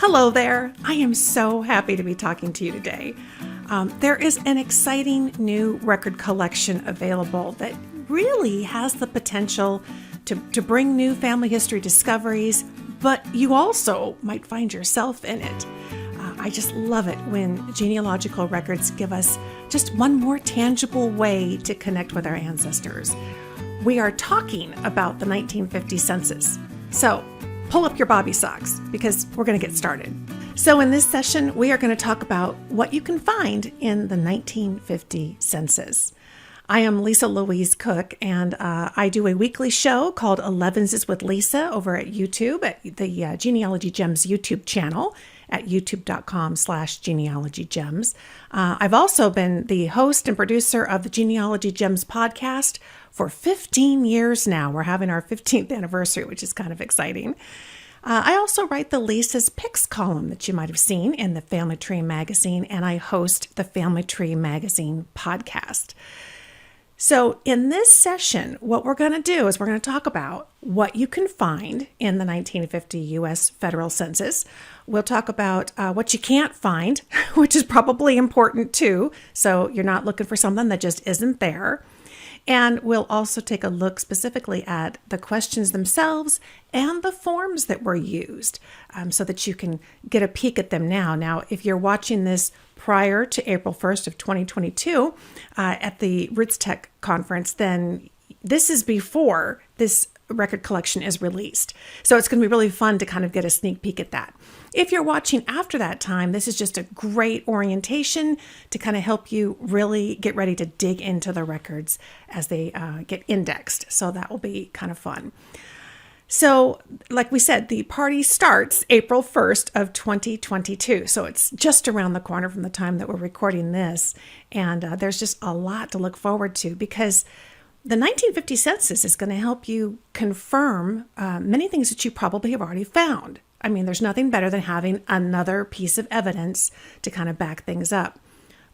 Hello there. I am so happy to be talking to you today. There is an exciting new record collection available that really has the potential to bring new family history discoveries, but you also might find yourself in it. I just love it when genealogical records give us just one more tangible way to connect with our ancestors. We are talking about the 1950 census. So pull up your bobby socks because we're going to get started. So in this session, we are going to talk about what you can find in the 1950 census. I am Lisa Louise Cook, and I do a weekly show called 11s is with Lisa over at YouTube, at the Genealogy Gems YouTube channel at youtube.com/genealogygems. I've also been the host and producer of the Genealogy Gems podcast for 15 years now. We're having our 15th anniversary, which is kind of exciting. I also write the Lisa's Picks column that you might have seen in the Family Tree magazine, and I host the Family Tree magazine podcast. So in this session, what we're going to do is we're going to talk about what you can find in the 1950 US Federal Census. We'll talk about what you can't find, which is probably important too. So you're not looking for something that just isn't there. And we'll also take a look specifically at the questions themselves and the forms that were used so that you can get a peek at them now. Now, if you're watching this prior to April 1st of 2022 at the Roots Tech conference, then this is before this record collection is released. So it's going to be really fun to kind of get a sneak peek at that. If you're watching after that time, this is just a great orientation to kind of help you really get ready to dig into the records as they get indexed. So that will be kind of fun. So like we said, the party starts April 1st of 2022. So it's just around the corner from the time that we're recording this. And there's just a lot to look forward to because the 1950 census is going to help you confirm many things that you probably have already found. I mean, there's nothing better than having another piece of evidence to kind of back things up.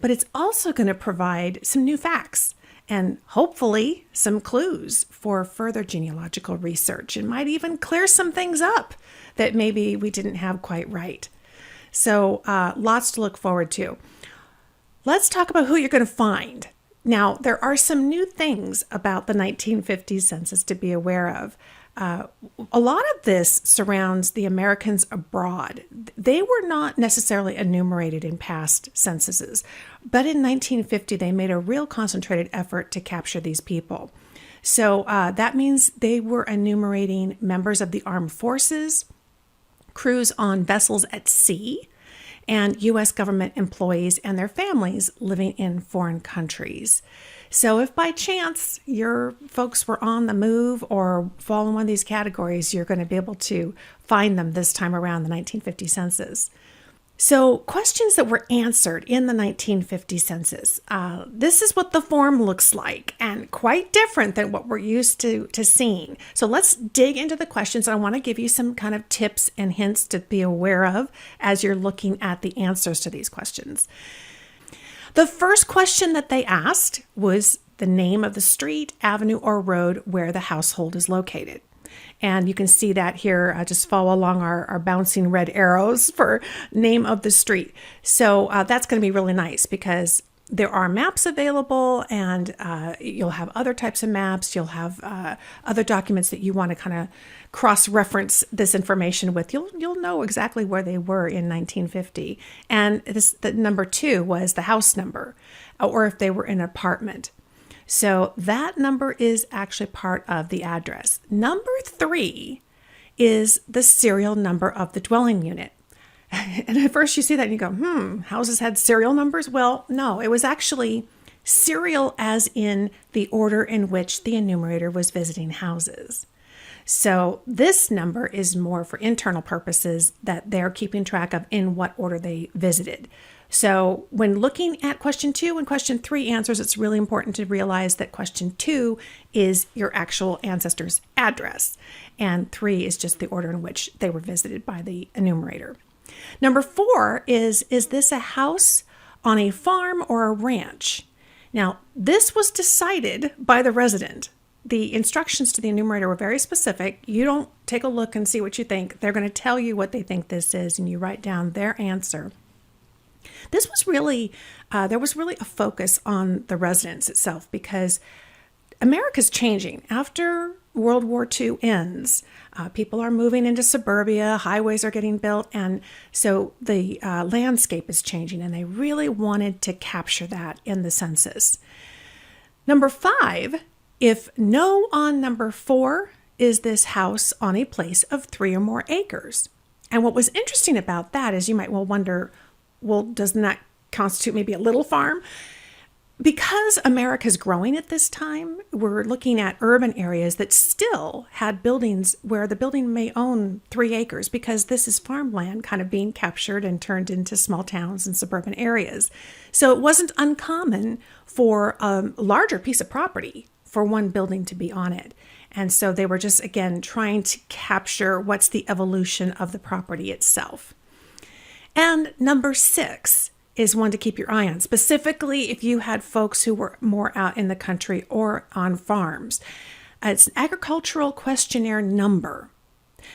But it's also going to provide some new facts and hopefully some clues for further genealogical research. It might even clear some things up that maybe we didn't have quite right. So lots to look forward to. Let's talk about who you're going to find. Now, there are some new things about the 1950 census to be aware of. A lot of this surrounds the Americans abroad. They were not necessarily enumerated in past censuses, but in 1950, they made a real concentrated effort to capture these people. So that means they were enumerating members of the armed forces, crews on vessels at sea, and U.S. government employees and their families living in foreign countries. So if by chance your folks were on the move or fall in one of these categories, you're going to be able to find them this time around the 1950 census. So questions that were answered in the 1950 census. This is what the form looks like and quite different than what we're used to seeing. So let's dig into the questions. I want to give you some kind of tips and hints to be aware of as you're looking at the answers to these questions. The first question that they asked was the name of the street, avenue, or road where the household is located. And you can see that here. Just follow along our bouncing red arrows for name of the street. So that's going to be really nice because there are maps available and you'll have other types of maps. You'll have other documents that you want to kind of cross-reference this information with. You'll know exactly where they were in 1950. And the number 2 was the house number or if they were in an apartment. So that number is actually part of the address. Number 3 is the serial number of the dwelling unit. And at first you see that and you go, houses had serial numbers? Well, no, it was actually serial as in the order in which the enumerator was visiting houses. So this number is more for internal purposes that they're keeping track of in what order they visited. So when looking at question 2 and question 3 answers, it's really important to realize that question 2 is your actual ancestor's address, and 3 is just the order in which they were visited by the enumerator. Number 4 is this a house on a farm or a ranch? Now, this was decided by the resident. the instructions to the enumerator were very specific. You don't take a look and see what you think. They're going to tell you what they think this is, and you write down their answer. This was really, there was really a focus on the residence itself, because America's changing. After World War II ends, people are moving into suburbia, highways are getting built, and so the landscape is changing, and they really wanted to capture that in the census. Number 5, if no on number 4, is this house on a place of 3 or more acres? And what was interesting about that is, you might well wonder, well, doesn't that constitute maybe a little farm? Because America's growing at this time, we're looking at urban areas that still had buildings where the building may own 3 acres, because this is farmland kind of being captured and turned into small towns and suburban areas. So it wasn't uncommon for a larger piece of property for one building to be on it. And so they were just, again, trying to capture what's the evolution of the property itself. And number 6 is one to keep your eye on, specifically if you had folks who were more out in the country or on farms. It's an agricultural questionnaire number.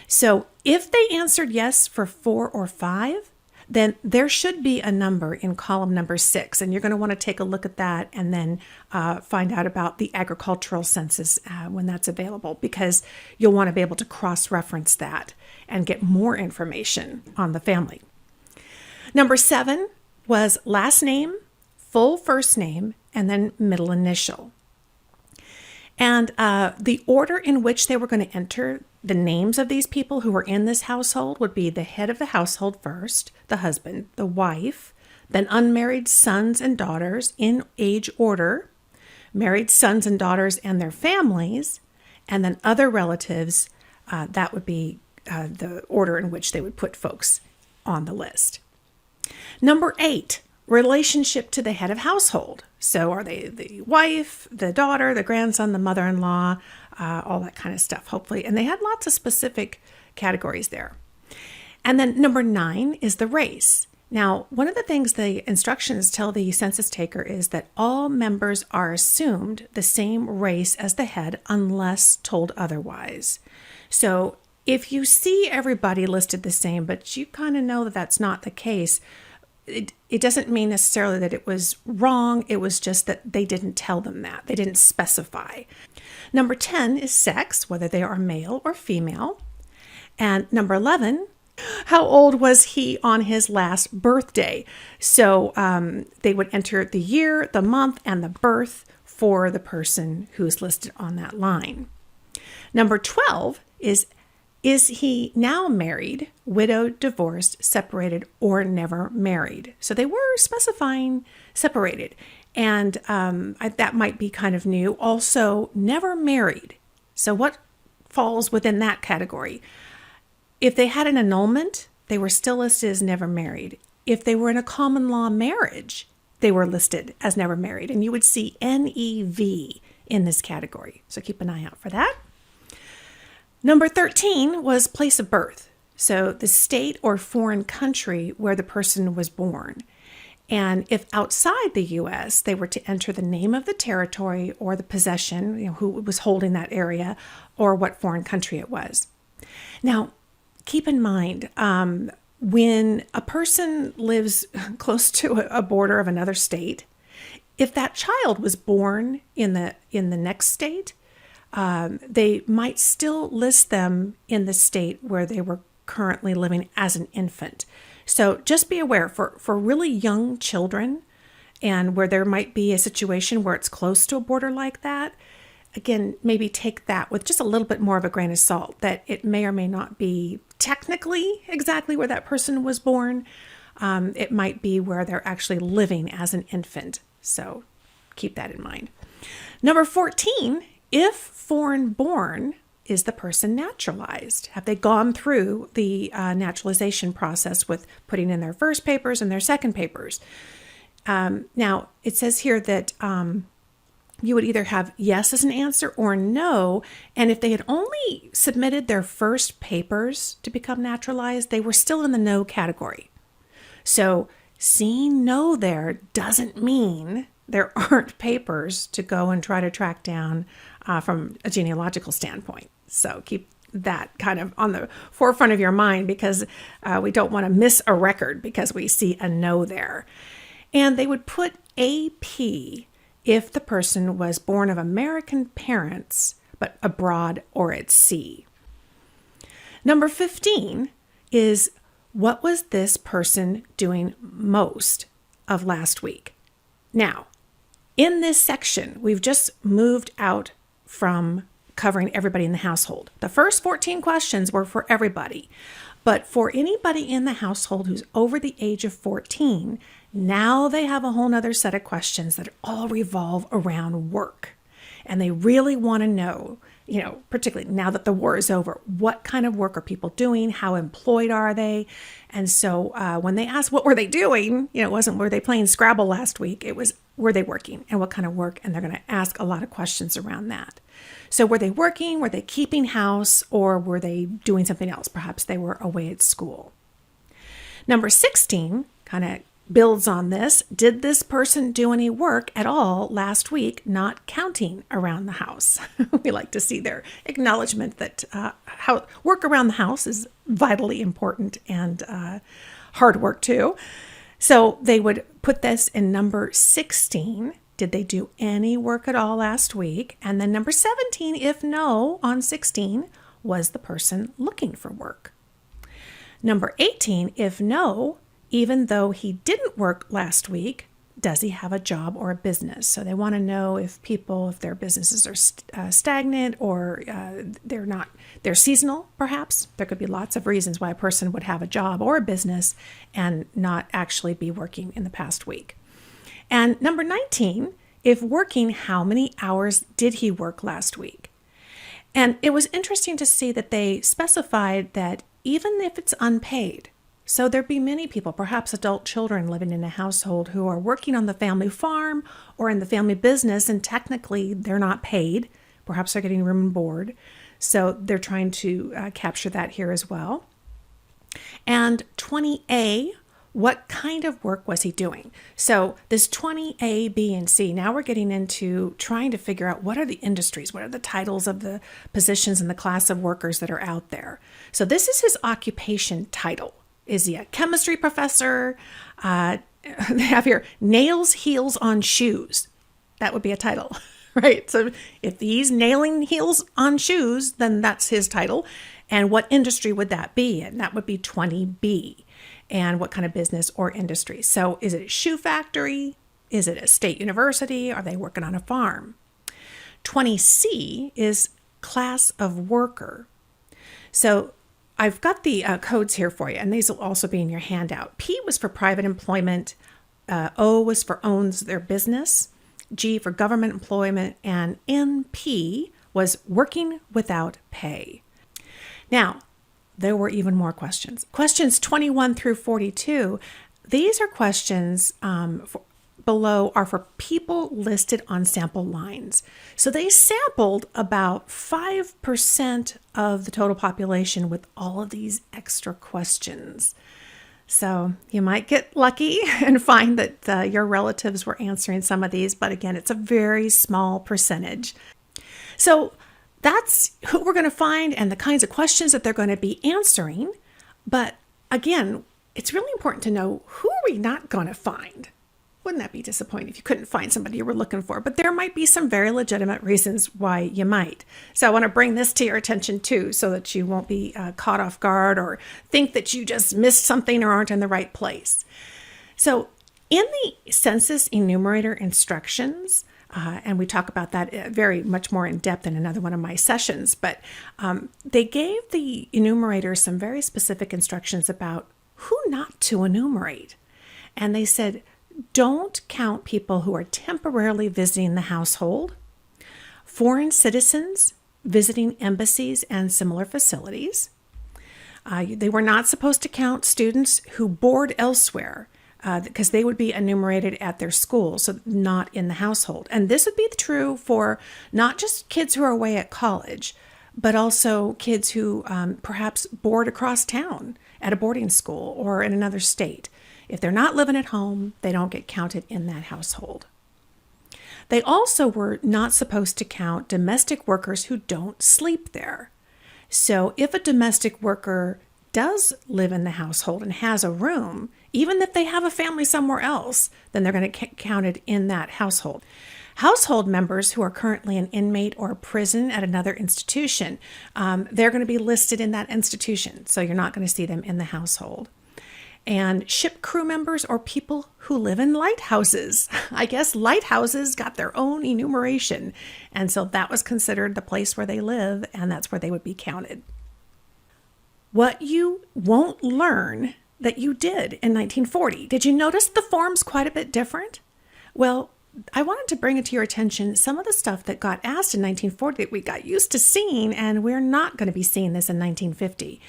So if they answered yes for 4 or 5, then there should be a number in column number 6, and you're going to want to take a look at that and then find out about the agricultural census when that's available, because you'll want to be able to cross-reference that and get more information on the family. Number 7 was last name, full first name, and then middle initial. And the order in which they were going to enter the names of these people who were in this household would be the head of the household first, the husband, the wife, then unmarried sons and daughters in age order, married sons and daughters and their families, and then other relatives. That would be the order in which they would put folks on the list. Number 8, relationship to the head of household. So are they the wife, the daughter, the grandson, the mother-in-law, all that kind of stuff, hopefully. And they had lots of specific categories there. And then number 9 is the race. Now, one of the things the instructions tell the census taker is that all members are assumed the same race as the head unless told otherwise. So if you see everybody listed the same, but you kind of know that that's not the case, it doesn't mean necessarily that it was wrong. It was just that they didn't tell them that. They didn't specify. Number 10 is sex, whether they are male or female. And number 11, how old was he on his last birthday? So they would enter the year, the month, and the birth for the person who's listed on that line. Number 12 is he now married, widowed, divorced, separated, or never married? So they were specifying separated. And that might be kind of new. Also, never married. So what falls within that category? If they had an annulment, they were still listed as never married. If they were in a common law marriage, they were listed as never married. And you would see NEV in this category. So keep an eye out for that. Number 13 was place of birth. So the state or foreign country where the person was born. And if outside the U.S., they were to enter the name of the territory or the possession, who was holding that area, or what foreign country it was. Now, keep in mind, when a person lives close to a border of another state, if that child was born in the next state, they might still list them in the state where they were currently living as an infant. So just be aware for really young children, and where there might be a situation where it's close to a border like that, again, maybe take that with just a little bit more of a grain of salt, that it may or may not be technically exactly where that person was born. It might be where they're actually living as an infant. So keep that in mind. Number 14, if foreign born, is the person naturalized? Have they gone through the naturalization process with putting in their first papers and their second papers? Now, it says here that you would either have yes as an answer or no. And if they had only submitted their first papers to become naturalized, they were still in the no category. So seeing no there doesn't mean there aren't papers to go and try to track down from a genealogical standpoint. So keep that kind of on the forefront of your mind, because we don't want to miss a record because we see a no there. And they would put AP if the person was born of American parents, but abroad or at sea. Number 15 is, what was this person doing most of last week? Now, in this section, we've just moved out from covering everybody in the household. The first 14 questions were for everybody, but for anybody in the household who's over the age of 14, now they have a whole nother set of questions that all revolve around work. And they really want to know, particularly now that the war is over, what kind of work are people doing? How employed are they? And so when they asked what were they doing, it wasn't were they playing Scrabble last week? It was, were they working and what kind of work? And they're going to ask a lot of questions around that. So were they working? Were they keeping house? Or were they doing something else? Perhaps they were away at school. Number 16 kind of builds on this. Did this person do any work at all last week, not counting around the house? We like to see their acknowledgement that how work around the house is vitally important and hard work too. So they would put this in number 16. Did they do any work at all last week? And then number 17, if no, on 16, was the person looking for work? Number 18, if no, even though he didn't work last week, does he have a job or a business? So they want to know if their businesses are stagnant or they're seasonal, perhaps. There could be lots of reasons why a person would have a job or a business and not actually be working in the past week. And number 19, if working, how many hours did he work last week? And it was interesting to see that they specified that even if it's unpaid, so there'd be many people, perhaps adult children living in a household who are working on the family farm or in the family business, and technically they're not paid. Perhaps they're getting room and board. So they're trying to capture that here as well. And 20A, what kind of work was he doing? So this 20A, B, and C, now we're getting into trying to figure out what are the industries, what are the titles of the positions and the class of workers that are out there. So this is his occupation title. Is he a chemistry professor? They have here, nails heels on shoes. That would be a title, right? So if he's nailing heels on shoes, then that's his title. And what industry would that be in? That would be 20B. And what kind of business or industry? So is it a shoe factory? Is it a state university? Are they working on a farm? 20C is class of worker. So I've got the codes here for you, and these will also be in your handout. P was for private employment. O was for owns their business. G for government employment. And NP was working without pay. Now, there were even more questions. Questions 21 through 42. These are questions below are for people listed on sample lines. So they sampled about 5% of the total population with all of these extra questions. So you might get lucky and find that your relatives were answering some of these, but again, it's a very small percentage. So that's who we're going to find and the kinds of questions that they're going to be answering. But again, it's really important to know, who are we not going to find? Wouldn't that be disappointing if you couldn't find somebody you were looking for? But there might be some very legitimate reasons why you might. So I want to bring this to your attention too, so that you won't be caught off guard or think that you just missed something or aren't in the right place. So in the census enumerator instructions, and we talk about that very much more in depth in another one of my sessions, but they gave the enumerators some very specific instructions about who not to enumerate. And they said, don't count people who are temporarily visiting the household, foreign citizens visiting embassies and similar facilities. They were not supposed to count students who board elsewhere, because they would be enumerated at their school, so not in the household. And this would be true for not just kids who are away at college, but also kids who perhaps board across town at a boarding school or in another state. If they're not living at home, they don't get counted in that household. They also were not supposed to count domestic workers who don't sleep there. So if a domestic worker does live in the household and has a room, even if they have a family somewhere else, then they're going to get counted in that household. Household members who are currently an inmate or a prison at another institution, they're going to be listed in that institution. So you're not going to see them in the household. And ship crew members or people who live in lighthouses. I guess lighthouses got their own enumeration. And so that was considered the place where they live, and that's where they would be counted. What you won't learn that you did in 1940. Did you notice the form's quite a bit different? Well, I wanted to bring it to your attention some of the stuff that got asked in 1940 that we got used to seeing, and we're not going to be seeing this in 1950.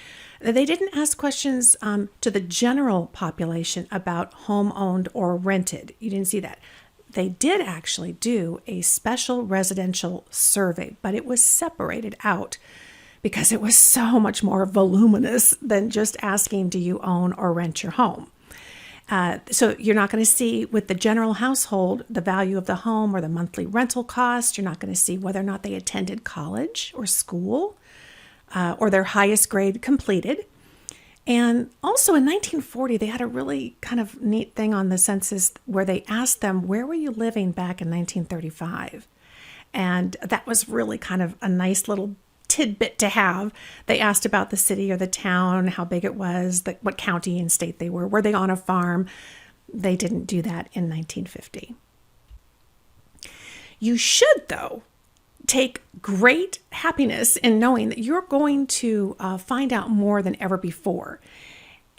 They didn't ask questions to the general population about home-owned or rented. You didn't see that. They did actually do a special residential survey, but it was separated out because it was so much more voluminous than just asking, do you own or rent your home? So you're not going to see with the general household the value of the home or the monthly rental cost. You're not going to see whether or not they attended college or school or their highest grade completed. And also in 1940, they had a really kind of neat thing on the census where they asked them, where were you living back in 1935? And that was really kind of a nice little tidbit to have. They asked about the city or the town, how big it was, what county and state they were they on a farm? They didn't do that in 1950. You should, though, take great happiness in knowing that you're going to find out more than ever before.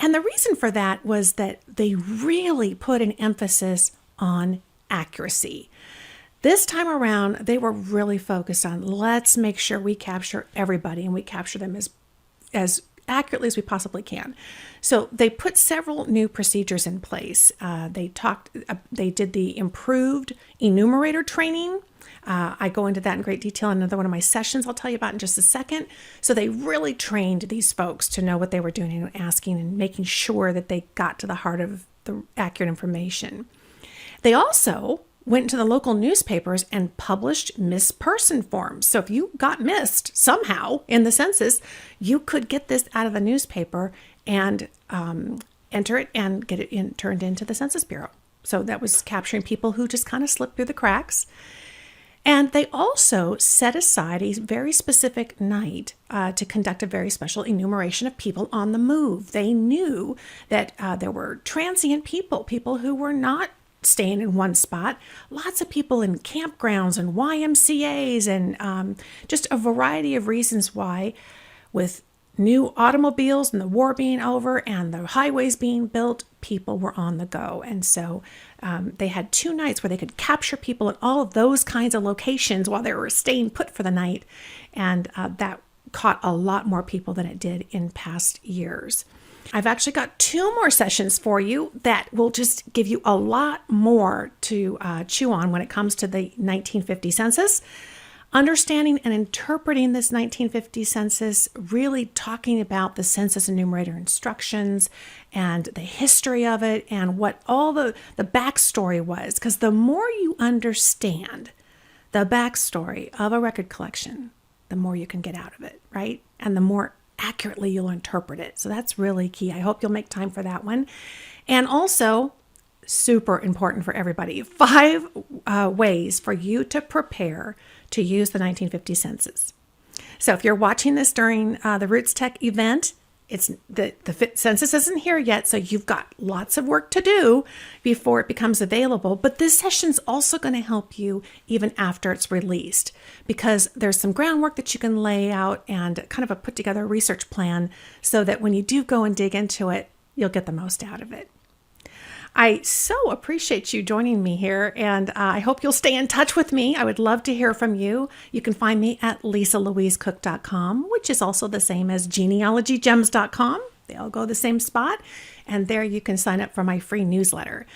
And the reason for that was that they really put an emphasis on accuracy. This time around, they were really focused on let's make sure we capture everybody and we capture them as accurately as we possibly can. So they put several new procedures in place. They did the improved enumerator training. I go into that in great detail in another one of my sessions I'll tell you about in just a second. So they really trained these folks to know what they were doing and asking and making sure that they got to the heart of the accurate information. They also went into the local newspapers and published missed person forms. So if you got missed somehow in the census, you could get this out of the newspaper and enter it and get it turned into the Census Bureau. So that was capturing people who just kind of slipped through the cracks. And they also set aside a very specific night to conduct a very special enumeration of people on the move. They knew that there were transient people who were not staying in one spot, lots of people in campgrounds and YMCAs and just a variety of reasons why, with new automobiles and the war being over and the highways being built, people were on the go. And so they had 2 nights where they could capture people at all of those kinds of locations while they were staying put for the night. And that caught a lot more people than it did in past years. I've actually got 2 more sessions for you that will just give you a lot more to chew on when it comes to the 1950 census. Understanding and interpreting this 1950 census, really talking about the census enumerator instructions and the history of it and what all the backstory was. Because the more you understand the backstory of a record collection, the more you can get out of it, right? And the more accurately you'll interpret it. So that's really key. I hope you'll make time for that one. And also, super important for everybody, 5 ways for you to prepare to use the 1950 census. So if you're watching this during the Roots Tech event, it's the census isn't here yet, so you've got lots of work to do before it becomes available. But this session's also going to help you even after it's released, because there's some groundwork that you can lay out and kind of put together a research plan so that when you do go and dig into it, you'll get the most out of it. I so appreciate you joining me here, and I hope you'll stay in touch with me. I would love to hear from you. You can find me at lisalouisecook.com, which is also the same as genealogygems.com. They all go the same spot, and there you can sign up for my free newsletter.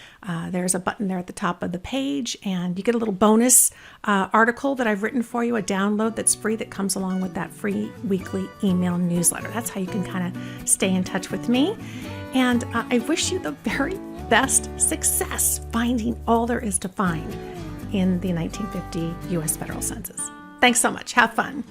There's a button there at the top of the page, and you get a little bonus article that I've written for you, a download that's free that comes along with that free weekly email newsletter. That's how you can kind of stay in touch with me. And I wish you the very best success finding all there is to find in the 1950 US Federal Census. Thanks so much. Have fun.